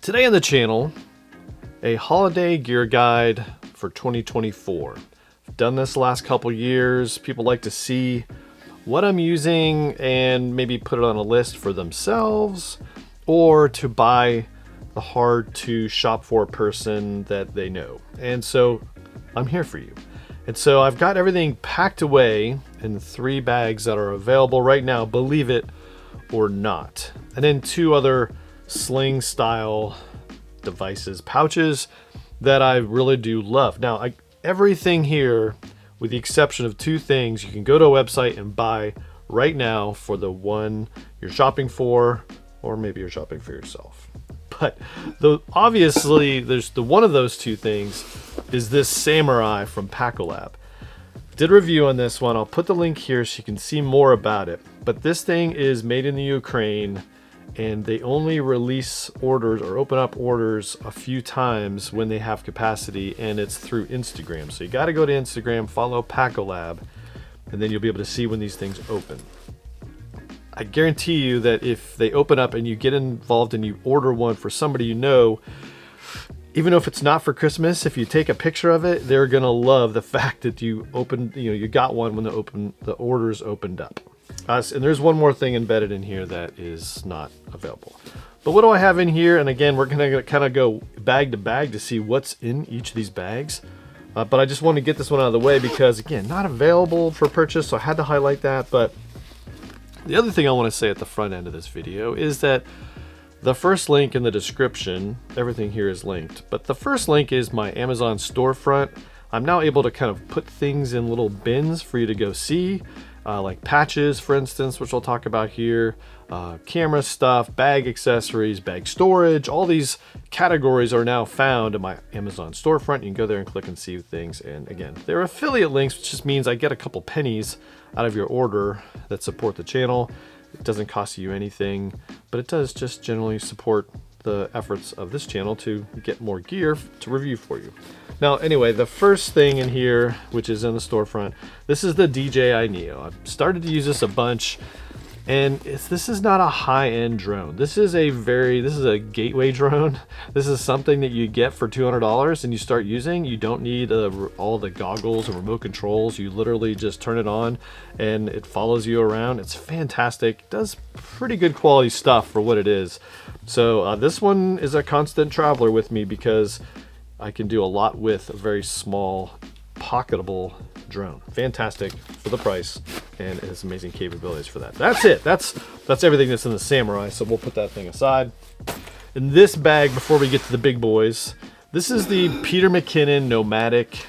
Today on the channel, a holiday gear guide for 2024. I've done this the last couple years. People like to see what I'm using and maybe put it on a list for themselves or to buy the hard to shop for person that they know. And so I'm here for you. And so I've got everything packed away in 3 bags that are available right now, believe it or not. And then 2 other Sling style devices, pouches that I really do love. Now, everything here, with the exception of 2 things, you can go to a website and buy right now for the one you're shopping for, or maybe you're shopping for yourself. But obviously, there's the one of those 2 things is this Samurai from Pacolab. Did a review on this one. I'll put the link here so you can see more about it. But this thing is made in the Ukraine, and they only release orders or open up orders a few times when they have capacity, and it's through Instagram. So you got to go to Instagram, follow Pacolab, and then you'll be able to see when these things open. I guarantee you that if they open up and you get involved and you order one for somebody you know, even if it's not for Christmas, if you take a picture of it, they're gonna love the fact that you got one when the orders opened up. And there's one more thing embedded in here that is not available. But what do I have in here? And again, we're gonna kind of go bag to bag to see what's in each of these bags. But I just want to get this one out of the way because, again, not available for purchase, so I had to highlight that. But the other thing I want to say at the front end of this video is that the first link in the description, everything here is linked, but the first link is my Amazon storefront. I'm now able to kind of put things in little bins for you to go see, like patches, for instance, which I'll talk about here, camera stuff, bag accessories, bag storage. All these categories are now found in my Amazon storefront. You can go there and click and see things. And again, they're affiliate links, which just means I get a couple pennies out of your order that support the channel. It doesn't cost you anything, but it does just generally support the efforts of this channel to get more gear to review for you. Now, anyway, the first thing in here, which is in the storefront, this is the DJI Neo. I've started to use this a bunch, and this is not a high-end drone. This is a gateway drone. This is something that you get for $200 and you start using. You don't need all the goggles and remote controls. You literally just turn it on and it follows you around. It's fantastic. It does pretty good quality stuff for what it is. So this one is a constant traveler with me because I can do a lot with a very small, pocketable drone. Fantastic for the price, and it has amazing capabilities for that. That's it. That's everything that's in the Samurai, so we'll put that thing aside. In this bag, before we get to the big boys, this is the Peter McKinnon Nomadic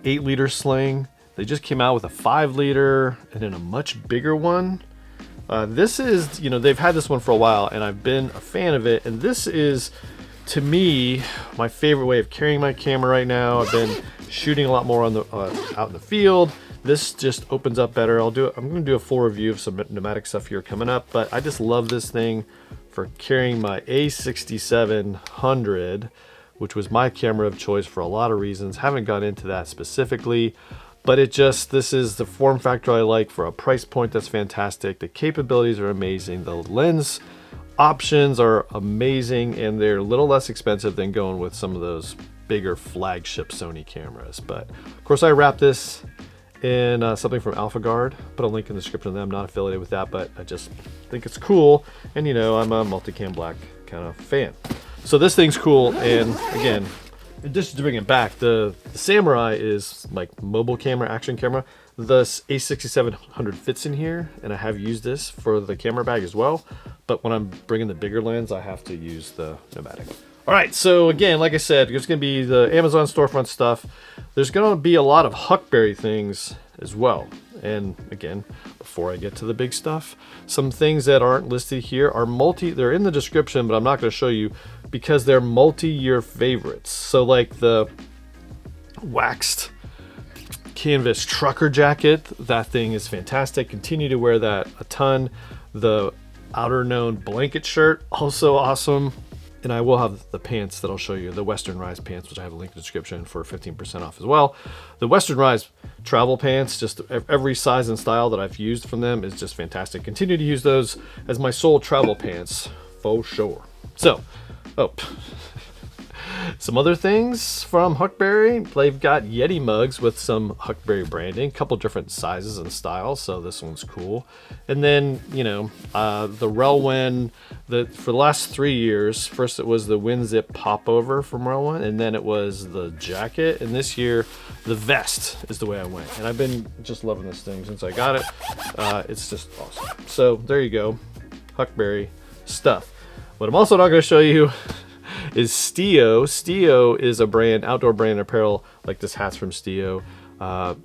8-liter sling. They just came out with a 5-liter and then a much bigger one. This is, they've had this one for a while, and I've been a fan of it, and this is, to me, my favorite way of carrying my camera right now. I've been shooting a lot more on the out in the field. This just opens up better. I'm going to do a full review of some pneumatic stuff here coming up, but I just love this thing for carrying my A6700, which was my camera of choice for a lot of reasons. Haven't gone into that specifically, but this is the form factor I like for a price point that's fantastic. The capabilities are amazing. The lens options are amazing, and they're a little less expensive than going with some of those bigger flagship Sony cameras. But of course, I wrap this in something from AlphaGuard. Put a link in the description of them. I'm not affiliated with that, but I just think it's cool. And I'm a multicam black kind of fan. So this thing's cool. And again, just to bring it back, the Samurai is like mobile camera, action camera. The A6700 fits in here, and I have used this for the camera bag as well. But when I'm bringing the bigger lens, I have to use the pneumatic. All right, so again, like I said, there's going to be the Amazon storefront stuff. There's going to be a lot of Huckberry things as well. And again, before I get to the big stuff, some things that aren't listed here are they're in the description, but I'm not going to show you because they're multi-year favorites. So like the waxed canvas trucker jacket, that thing is fantastic. Continue to wear that a ton. The outer known blanket shirt, also awesome. And I will have the pants that I'll show you, the Western Rise pants, which I have a link in the description for 15% off as well. The Western Rise travel pants, just every size and style that I've used from them is just fantastic. Continue to use those as my sole travel pants, for sure. So, oh, some other things from Huckberry. They've got Yeti mugs with some Huckberry branding, a couple different sizes and styles, so this one's cool. And then, you know, the Relwen, for the last 3 years, first it was the WinZip popover from Relwen, and then it was the jacket, and this year the vest is the way I went. And I've been just loving this thing since I got it. It's just awesome. So there you go, Huckberry stuff. What I'm also not going to show you is Stio. Stio is a brand, outdoor brand apparel, like this hat's from Stio.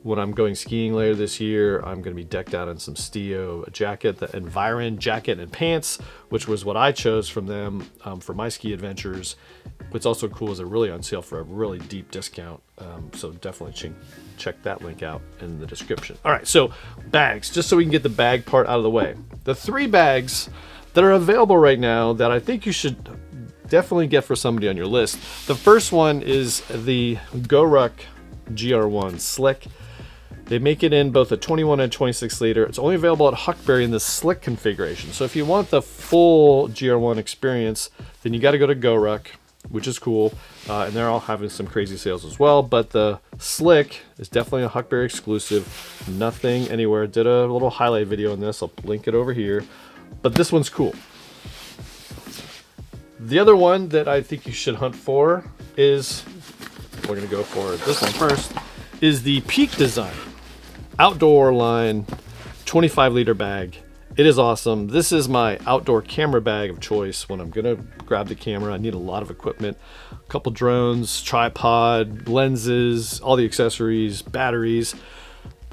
When I'm going skiing later this year, I'm going to be decked out in some Stio jacket, the Environ jacket and pants, which was what I chose from them for my ski adventures. What's also cool is they're really on sale for a really deep discount. So definitely check that link out in the description. All right, so bags, just so we can get the bag part out of the way. The 3 bags that are available right now that I think you should definitely get for somebody on your list. The first one is the Warrick GR1 Slick. They make it in both a 21 and 26 liter. It's only available at Huckberry in the Slick configuration. So if you want the full GR1 experience, then you got to go to Warrick, which is cool. And they're all having some crazy sales as well. But the Slick is definitely a Huckberry exclusive. Nothing anywhere. Did a little highlight video on this. I'll link it over here. But this one's cool. The other one that I think you should hunt for is, we're going to go for this one first, is the Peak Design outdoor line 25 liter bag. It is awesome. This is my outdoor camera bag of choice when I'm going to grab the camera. I need a lot of equipment, a couple drones, tripod, lenses, all the accessories, batteries.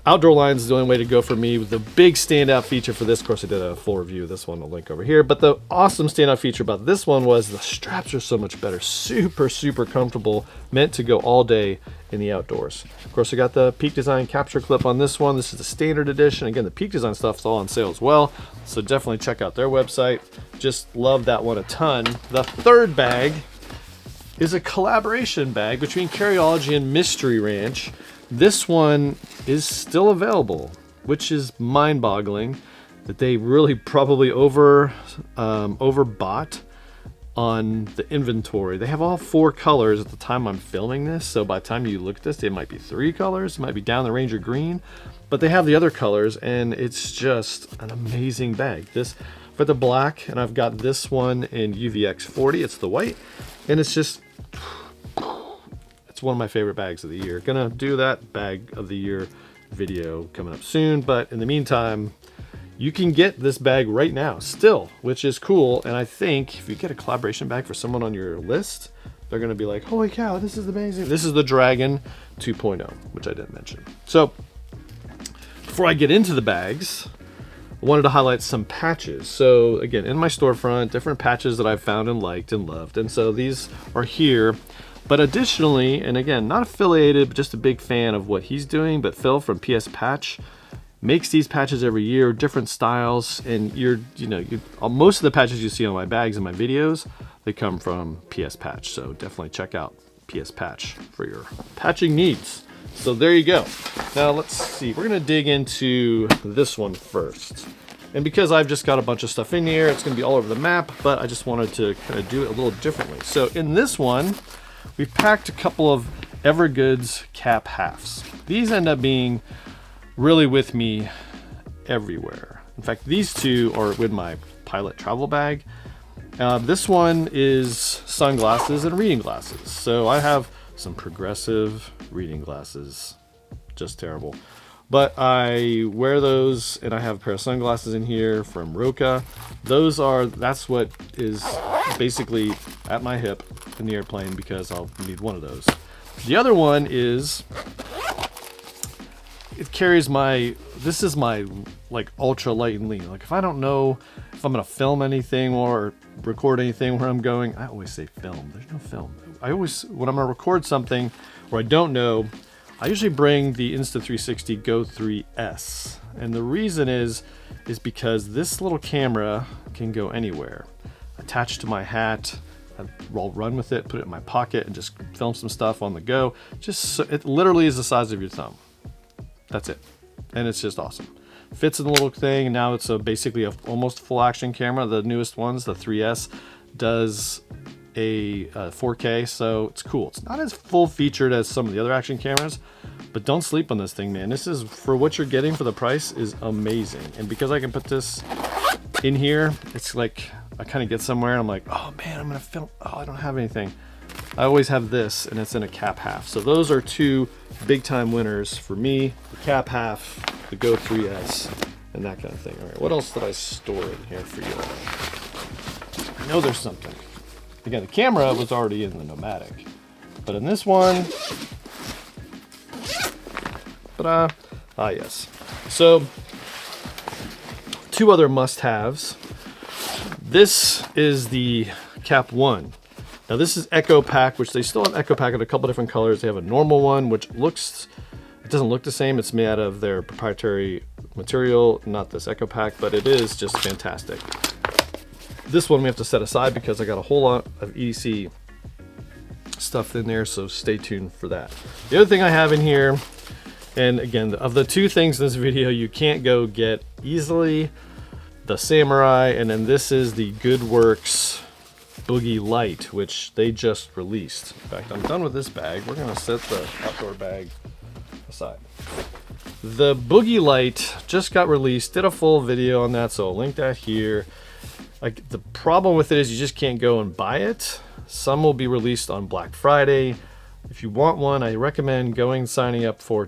Outdoor lines is the only way to go for me. The big standout feature for this, of course I did a full review of this one, I'll link over here, but the awesome standout feature about this one was the straps are so much better. Super, super comfortable, meant to go all day in the outdoors. Of course I got the Peak Design capture clip on this one. This is the standard edition. Again, the Peak Design stuff's all on sale as well, so definitely check out their website. Just love that one a ton. The third bag is a collaboration bag between Carryology and Mystery Ranch. This one is still available, which is mind-boggling that they really probably overbought on the inventory. They have all 4 colors at the time I'm filming this, so by the time you look at this, they might be 3 colors, it might be down the Ranger green, but they have the other colors, and it's just an amazing bag. This for the black, and I've got this one in UVX 40, it's the white, and it's just, one of my favorite bags of the year. Gonna do that bag of the year video coming up soon, but in the meantime, you can get this bag right now still, which is cool. And I think if you get a collaboration bag for someone on your list, they're gonna be like, holy cow, this is amazing. This is the Dragon 2.0, which I didn't mention. So before I get into the bags, I wanted to highlight some patches. So again, in my storefront, different patches that I've found and liked and loved. And so these are here. But additionally, and again, not affiliated, but just a big fan of what he's doing, but Phil from PS Patch makes these patches every year, different styles, and most of the patches you see on my bags and my videos, they come from PS Patch. So definitely check out PS Patch for your patching needs. So there you go. Now let's see, we're gonna dig into this one first. And because I've just got a bunch of stuff in here, it's gonna be all over the map, but I just wanted to kind of do it a little differently. So in this one, we've packed a couple of Evergoods cap halves. These end up being really with me everywhere. In fact, these 2 are with my Pilot travel bag. This one is sunglasses and reading glasses. So I have some progressive reading glasses, just terrible. But I wear those, and I have a pair of sunglasses in here from Roka. That's what is basically at my hip in the airplane, because I'll need one of those. The other one is, it carries this is my like ultra light and lean. Like if I don't know if I'm gonna film anything or record anything where I'm going, I always say film. There's no film. When I'm gonna record something where I don't know, I usually bring the Insta360 Go 3S. And the reason is because this little camera can go anywhere. Attached to my hat, I'll run with it, put it in my pocket, and just film some stuff on the go. It literally is the size of your thumb. That's it. And it's just awesome. Fits in the little thing, and now it's basically almost full action camera. The newest ones, the 3S, does a 4K, so it's cool. It's not as full featured as some of the other action cameras, but don't sleep on this thing, man. This is, for what you're getting for the price, is amazing. And because I can put this in here, it's like I kind of get somewhere and I'm like, oh man, I'm gonna film. Oh, I don't have anything. I always have this, and it's in a cap half. So those are two big time winners for me: the cap half, the Go 3S, and that kind of thing. All right, what else did I store in here for you? I know there's something. Again, the camera was already in the Nomadic, but in this one, yes. So, two other must-haves. This is the Cap 1. Now this is Echo Pack, which they still have Echo Pack in a couple different colors. They have a normal one, which it doesn't look the same. It's made out of their proprietary material, not this Echo Pack, but it is just fantastic. This one we have to set aside because I got a whole lot of EDC stuff in there, so stay tuned for that. The other thing I have in here, and again, of the two things in this video you can't go get easily, the Samurai, and then this is the Goodworks Boogie Lite, which they just released. In fact, I'm done with this bag. We're gonna set the outdoor bag aside. The Boogie Lite just got released, did a full video on that, so I'll link that here. Like, the problem with it is you just can't go and buy it. Some will be released on Black Friday. If you want one, I recommend signing up for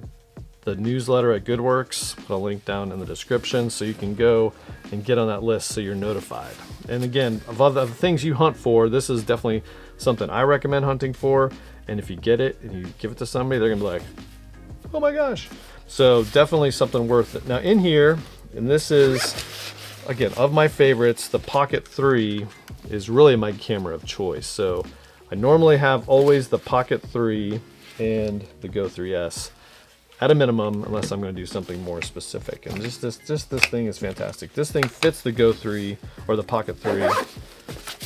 the newsletter at Goodworks. Put a link down in the description so you can go and get on that list so you're notified. And again, of other things you hunt for, this is definitely something I recommend hunting for. And if you get it and you give it to somebody, they're gonna be like, oh my gosh. So definitely something worth it. Now in here, and this is, again, of my favorites, the Pocket 3 is really my camera of choice. So I normally have always the Pocket 3 and the Go 3S at a minimum, unless I'm going to do something more specific. And just this thing is fantastic. This thing fits the Go 3 or the Pocket 3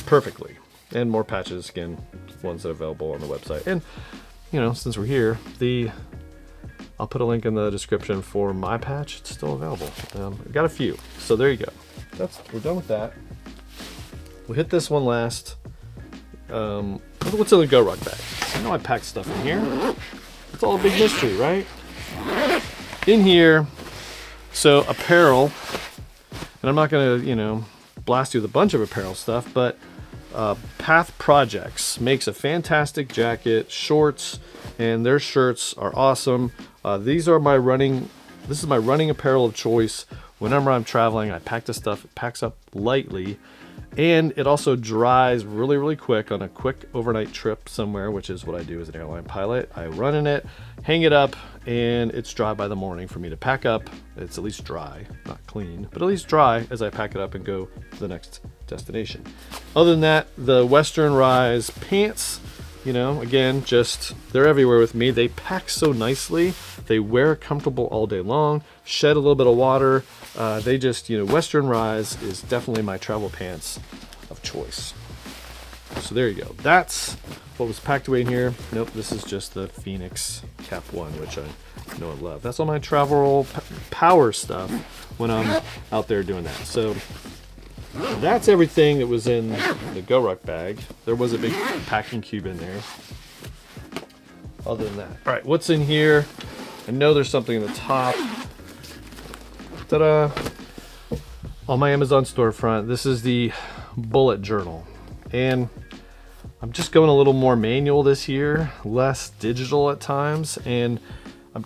perfectly. And more patches, again, ones that are available on the website. And, you know, since we're here, I'll put a link in the description for my patch. It's still available. I've got a few. So there you go. We're done with that. We'll hit this one last. What's in the Go Ruck bag? I know I packed stuff in here. It's all a big mystery, right? In here, so apparel, and I'm not gonna, blast you with a bunch of apparel stuff, but Path Projects makes a fantastic jacket, shorts, and their shirts are awesome. This is my running apparel of choice. Whenever I'm traveling, I pack this stuff. It packs up lightly, and it also dries really, really quick on a quick overnight trip somewhere, which is what I do as an airline pilot. I run in it, hang it up, and it's dry by the morning for me to pack up. It's at least dry, not clean, but at least dry as I pack it up and go to the next destination. Other than that, the Western Rise pants, again, they're everywhere with me. They pack so nicely. They wear comfortable all day long, shed a little bit of water. Western Rise is definitely my travel pants of choice. So there you go. That's what was packed away in here. Nope, this is just the Fenix Cap 1, which I know and love. That's all my travel power stuff when I'm out there doing that. So that's everything that was in the Go Ruck bag. There was a big packing cube in there. Other than that. All right, what's in here? I know there's something in the top. Ta-da! On my Amazon storefront, this is the bullet journal. And I'm just going a little more manual this year, less digital at times. And not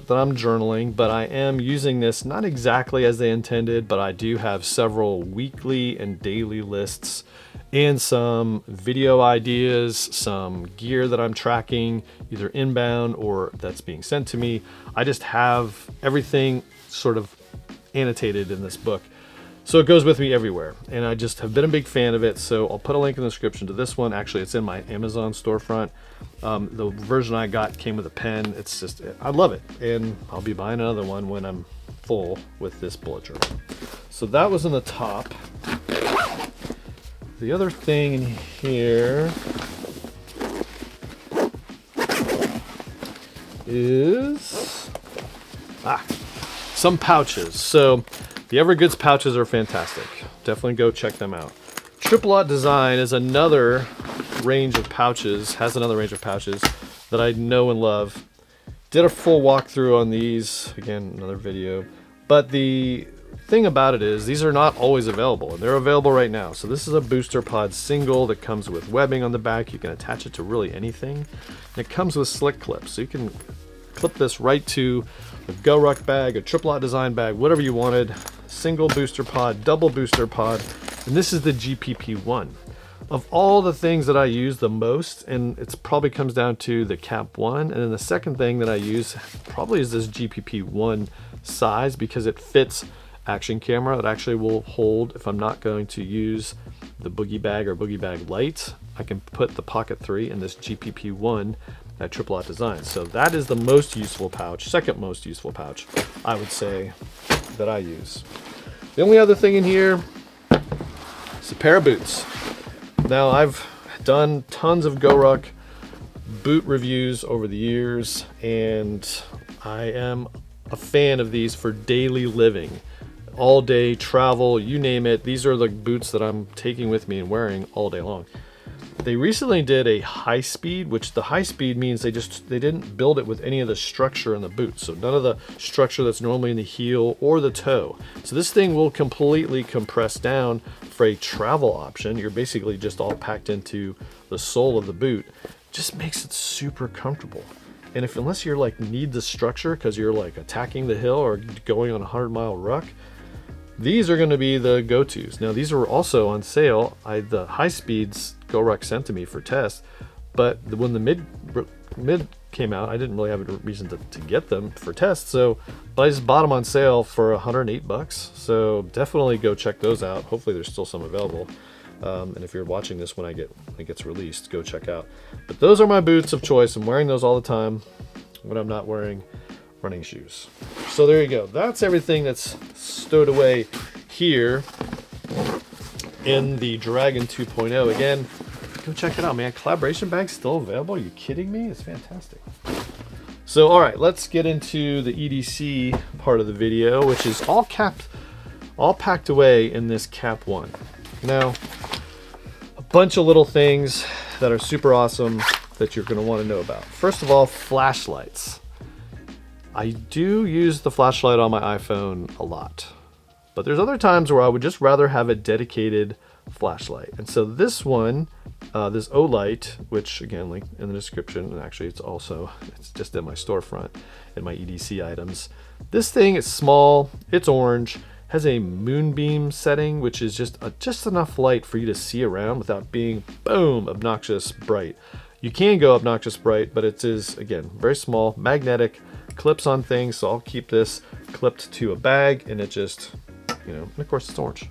that I'm journaling, but I am using this not exactly as they intended, but I do have several weekly and daily lists and some video ideas, some gear that I'm tracking, either inbound or that's being sent to me. I just have everything sort of annotated in this book. So it goes with me everywhere, and I just have been a big fan of it. So I'll put a link in the description to this one. Actually, it's in my Amazon storefront. The version I got came with a pen. I love it, and I'll be buying another one when I'm full with this bullet journal. So that was in the top. The other thing in here is some pouches. So the Evergoods pouches are fantastic. Definitely go check them out. Triplet Design is another range of pouches, has another range of pouches that I know and love. Did a full walkthrough on these, again, another video. But the thing about it is these are not always available, and they're available right now. So this is a booster pod single that comes with webbing on the back. You can attach it to really anything. And it comes with slick clips, so you can clip this right to a GoRuck bag, a Triplet Design bag, whatever you wanted. Single booster pod, double booster pod, and this is the GPP-1. Of all the things that I use the most, and it probably comes down to the Cap 1, and then the second thing that I use probably is this GPP-1 size, because it fits action camera. It actually will hold, if I'm not going to use the Boogie Bag or Boogie Bag Lite, I can put the Pocket 3 in this GPP-1 at Triplet Design. So that is the most useful pouch, second most useful pouch, I would say, that I use. The only other thing in here is a pair of boots. Now, I've done tons of GoRuck boot reviews over the years, and I am a fan of these for daily living. All day travel, you name it. These are the boots that I'm taking with me and wearing all day long. They recently did a high speed, which the high speed means they didn't build it with any of the structure in the boot. So none of the structure that's normally in the heel or the toe. So this thing will completely compress down for a travel option. You're basically just all packed into the sole of the boot. Just makes it super comfortable. And unless you're like need the structure because you're like attacking the hill or going on a 100-mile ruck, these are going to be the go-tos. Now, these were also on sale. The high speeds GoRuck sent to me for test, but when the mid came out, I didn't really have a reason to get them for test. So, but I just bought them on sale for $108. So definitely go check those out. Hopefully, there's still some available. And if you're watching this when it gets released, go check out. But those are my boots of choice. I'm wearing those all the time when I'm not wearing running shoes. So there you go. That's everything that's stowed away here in the Dragon 2.0. Again, go check it out, man. Collaboration bag's still available. Are you kidding me? It's fantastic. So, all right, let's get into the EDC part of the video, which is all packed away in this Cap 1. Now, a bunch of little things that are super awesome that you're going to want to know about. First of all, flashlights. I do use the flashlight on my iPhone a lot, but there's other times where I would just rather have a dedicated flashlight. And so this one, this Olight, which again, link in the description, and actually it's just in my storefront in my EDC items. This thing is small, it's orange, has a moonbeam setting, which is just enough light for you to see around without being, boom, obnoxious bright. You can go obnoxious bright, but it is, again, very small, magnetic, clips on things, so I'll keep this clipped to a bag, and it just, and of course it's orange.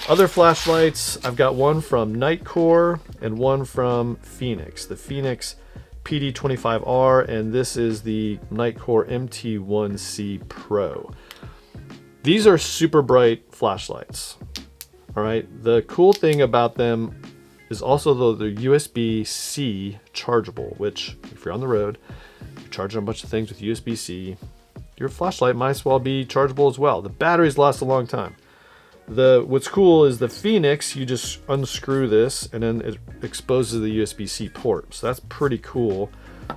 Other flashlights, I've got one from Nitecore and one from Fenix, the Fenix PD25R, and this is the Nitecore MT1C Pro. These are super bright flashlights. All right, the cool thing about them is also though they're USB-C chargeable, which if you're on the road, you're charging a bunch of things with USB-C, your flashlight might as well be chargeable as well. The batteries last a long time. What's cool is the Fenix, you just unscrew this and then it exposes the USB-C port. So that's pretty cool.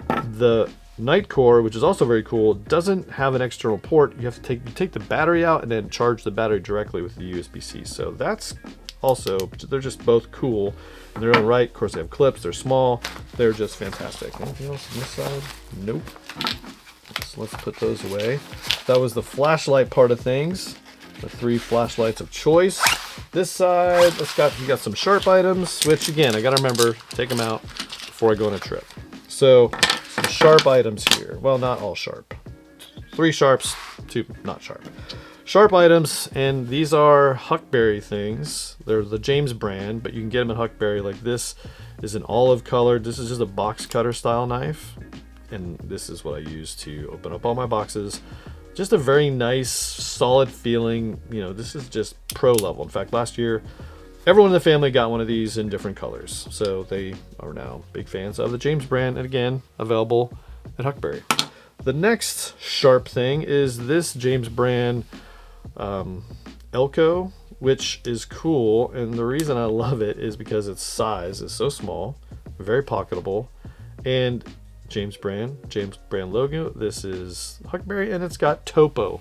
The Nitecore, which is also very cool, doesn't have an external port. You have to take the battery out and then charge the battery directly with the USB-C. So that's also, they're just both cool in their own right. Of course, they have clips, they're small, they're just fantastic. Anything else on this side? Nope. So let's put those away. That was the flashlight part of things. The 3 flashlights of choice. This side, you got some sharp items, which again, I gotta remember, take them out before I go on a trip. So, some sharp items here. Well, not all sharp. 3 sharps, 2 not sharp. Sharp items, and these are Huckberry things. They're the James brand, but you can get them in Huckberry. Like this is an olive colored. This is just a box cutter style knife, and this is what I use to open up all my boxes. Just a very nice, solid feeling. This is just pro level. In fact, last year, everyone in the family got one of these in different colors. So they are now big fans of the James brand, and again, available at Huckberry. The next sharp thing is this James brand Elko which is cool. And the reason I love it is because its size is so small, very pocketable, and James brand logo. This is Huckberry, and it's got topo.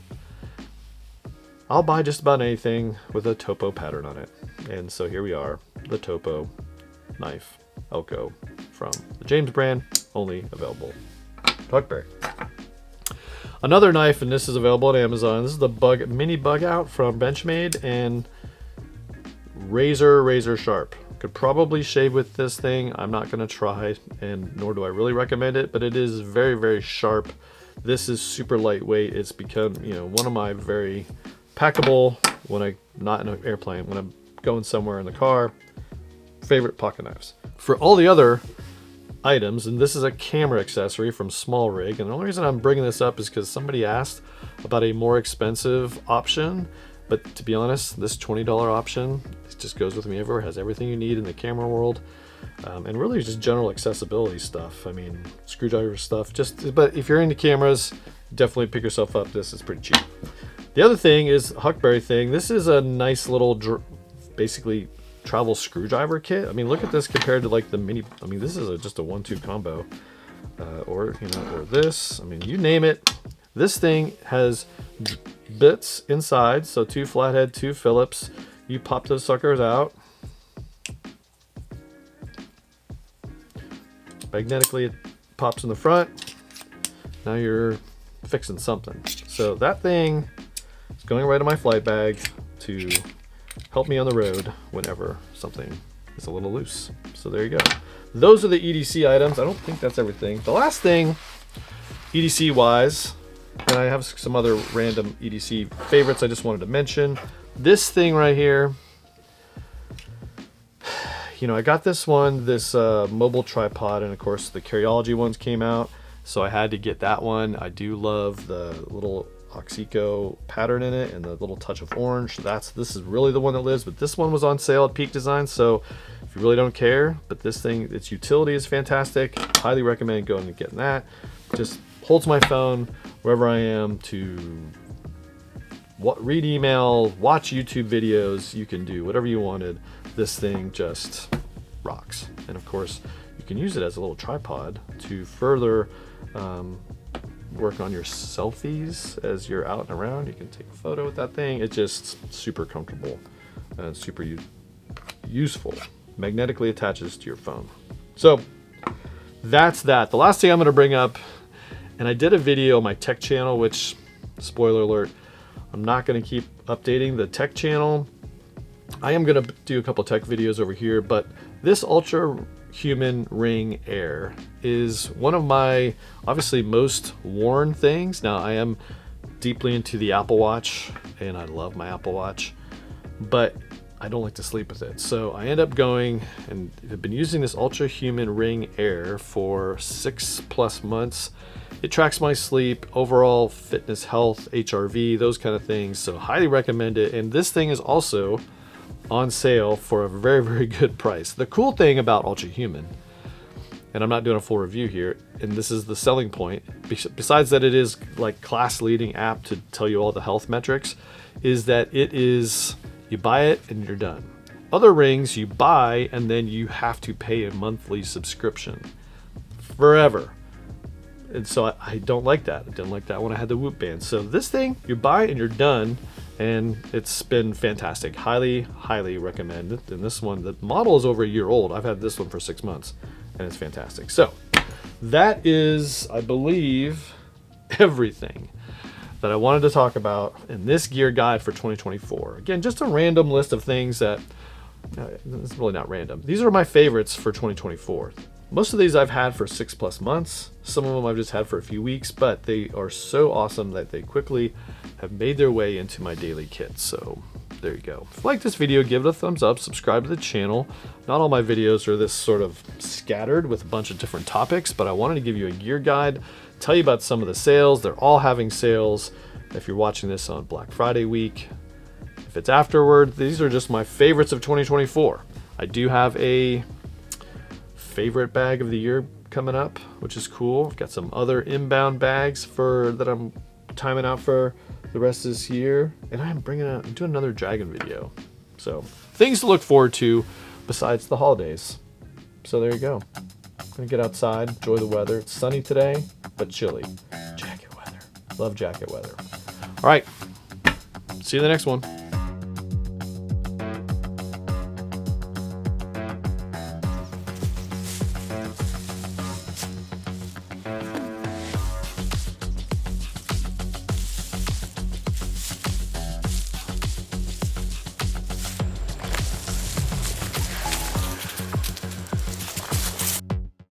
I'll buy just about anything with a topo pattern on it. And so here we are, the topo knife, Elko, from the James brand, only available at Huckberry. Another knife, and this is available at Amazon. This is the mini Bugout from Benchmade, and razor sharp. Could probably shave with this thing. I'm not gonna try, and nor do I really recommend it, but it is very sharp. This is super lightweight. It's become, you know, one of my very packable, when I'm not in an airplane, when I'm going somewhere in the car, favorite pocket knives. For all the other items, and this is a camera accessory from Small Rig, and the only reason I'm bringing this up is because somebody asked about a more expensive option, but to be honest, this $20 option, it just goes with me everywhere, has everything you need in the camera world, and really just general accessibility stuff. I mean, screwdriver stuff, but if you're into cameras, definitely pick yourself up. This is pretty cheap. The other thing is Huckberry thing. This is a nice little, basically, travel screwdriver kit. I mean, look at this compared to like the mini. I mean, this is just a 1-2 combo, or you know, or this. I mean, you name it. This thing has bits inside, so 2 flathead, 2 Phillips. You pop those suckers out. Magnetically, it pops in the front. Now you're fixing something. So that thing is going right in my flight bag to help me on the road whenever something is a little loose. So there you go. Those are the EDC items. I don't think that's everything. The last thing, EDC wise, and I have some other random EDC favorites I just wanted to mention. This thing right here, you know, I got this one, this mobile tripod, and of course the Carryology ones came out, so I had to get that one. I do love the little Oxyco pattern in it and the little touch of orange. This is really the one that lives, but this one was on sale at Peak Design, so if you really don't care, but this thing, its utility is fantastic. Highly recommend going and getting that. Just holds my phone wherever I am to read email, watch YouTube videos. You can do whatever you wanted. This thing just rocks. And of course, you can use it as a little tripod to further work on your selfies as you're out and around. You can take a photo with that thing. It's just super comfortable and super useful. Magnetically attaches to your phone. So that's that. The last thing I'm going to bring up, and I did a video on my tech channel, which, spoiler alert, I'm not going to keep updating the tech channel. I am going to do a couple tech videos over here, but this Ultra Human Ring Air is one of my obviously most worn things. Now, I am deeply into the Apple Watch, and I love my Apple Watch, but I don't like to sleep with it. So I end up going and have been using this Ultra Human Ring Air for 6+ months. It tracks my sleep, overall fitness, health, HRV, those kind of things. So highly recommend it. And this thing is also on sale for a very good price. The cool thing about Ultra Human, and I'm not doing a full review here, and this is the selling point, besides that it is like class leading app to tell you all the health metrics, is that it is, you buy it and you're done. Other rings you buy and then you have to pay a monthly subscription forever. And so I don't like that. I didn't like that when I had the Whoop band. So this thing, you buy and you're done, and it's been fantastic. Highly recommend it. And this one, the model is over a year old. I've had this one for 6 months, and it's fantastic. So that is, I believe, everything that I wanted to talk about in this gear guide for 2024. Again, just a random list of things that, it's really not random. These are my favorites for 2024. Most of these I've had for 6+ months. Some of them I've just had for a few weeks, but they are so awesome that they quickly have made their way into my daily kit. So there you go. If you like this video, give it a thumbs up, subscribe to the channel. Not all my videos are this sort of scattered with a bunch of different topics, but I wanted to give you a gear guide, tell you about some of the sales. They're all having sales. If you're watching this on Black Friday week, if it's afterward, these are just my favorites of 2024. I do have a favorite bag of the year coming up, which is cool. I've got some other inbound bags that I'm timing out for the rest of this year, and I'm doing another dragon video. So things to look forward to besides the holidays. So there you go. I'm gonna get outside, enjoy the weather. It's sunny today, but chilly. Jacket weather. Love jacket weather. All right. See you in the next one.